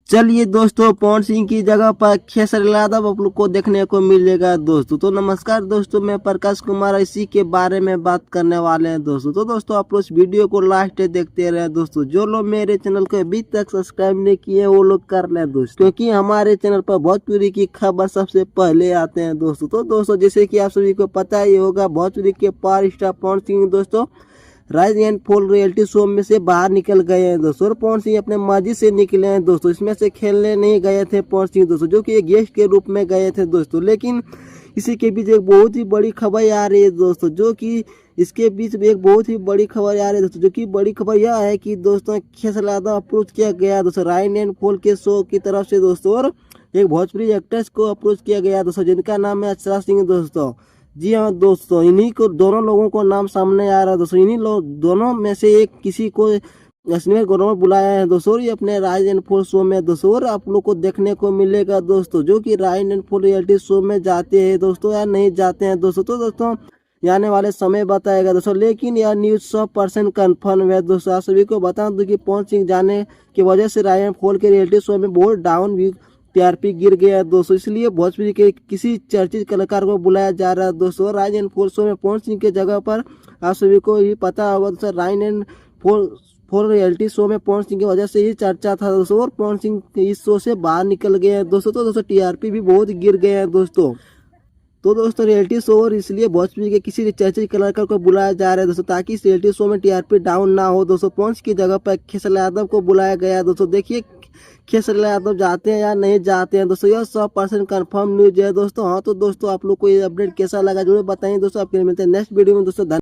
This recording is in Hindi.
चलिए दोस्तों, पवन सिंह की जगह पर खेसरी यादव आप लोग को देखने को मिलेगा दोस्तों। तो नमस्कार दोस्तों, मैं प्रकाश कुमार इसी के बारे में बात करने वाले हैं दोस्तों। तो दोस्तों आप लोग इस वीडियो को लास्ट तक देखते रहे दोस्तों। जो लोग मेरे चैनल को अभी तक सब्सक्राइब नहीं किए वो लोग कर लें दोस्तों, क्योंकि हमारे चैनल पर भोजपुरी की खबर सबसे पहले आते हैं दोस्तों। तो दोस्तों जैसे कि आप सभी को पता ही होगा, भोजपुरी के पावर स्टार पवन सिंह दोस्तों rise and fall reality show में से बाहर निकल गए हैं दोस्तों। और पवन सिंह अपने मर्जी से निकले हैं दोस्तों। इसमें से खेलने नहीं गए थे पवन सिंह दोस्तों, जो कि एक गेस्ट के रूप में गए थे दोस्तों। लेकिन इसी के बीच एक बहुत ही बड़ी खबर आ रही है दोस्तों, जो कि इसके बीच में एक बहुत ही बड़ी खबर आ रही है दोस्तों। जो कि बड़ी खबर यह है कि दोस्तों खेसरी यादव अप्रोच किया गया दोस्तों राइज एंड फॉल के शो की तरफ से दोस्तों। और एक भोजपुरी एक्ट्रेस को अप्रोच किया गया दोस्तों, जिनका नाम है अक्षरा सिंह दोस्तों। जी हाँ दोस्तों, इन्हीं को दोनों लोगों को नाम सामने आ रहा है दोस्तों। इन्हीं लोग दोनों में से एक किसी को कश्मीर गौरव बुलाया है दोस्तों। और ये अपने राइज एंड फॉल शो में दोस्तों। और आप लोग को देखने को मिलेगा दोस्तों, जो कि rise and fall reality show में जाते हैं दोस्तों या नहीं जाते हैं दोस्तों। तो दोस्तों आने वाले समय बताएगा दोस्तों, लेकिन यह न्यूज 100% कन्फर्म है दोस्तों। आप सभी को बता दूं कि पवन सिंह जाने की वजह से राइज एंड फॉल के रियलिटी शो में बहुत डाउन व्यू टीआरपी गिर गया है दोस्तों। इसलिए भोजपुरी के किसी चर्चित कलाकार को बुलाया जा रहा है दोस्तों। राइज एंड फॉल शो में पवन सिंह के जगह पर आप सभी को भी पता होगा दोस्तों, rise and fall reality show में पवन सिंह की वजह से ही चर्चा था दोस्तों। और पवन सिंह इस शो से बाहर निकल गए हैं दोस्तों। तो दोस्तों टीआरपी भी बहुत गिर गए हैं दोस्तों। तो दोस्तों रियलिटी शो और इसलिए भोजपुरी के किसी चर्चित कलाकार को बुलाया जा रहा है दोस्तों, ताकि इस रियलिटी शो में टीआरपी डाउन ना हो दोस्तों। पवन सिंह की जगह पर खेसरी यादव को बुलाया गया दोस्तों। देखिए खेसरी यादव जाते हैं या नहीं जाते हैं दोस्तों, यह 100% कन्फर्म न्यूज है दोस्तों। हाँ तो दोस्तों आप लोग को ये अपडेट कैसा लगा जरूर बताइए दोस्तों। आपके मिलते हैं नेक्स्ट वीडियो में दोस्तों।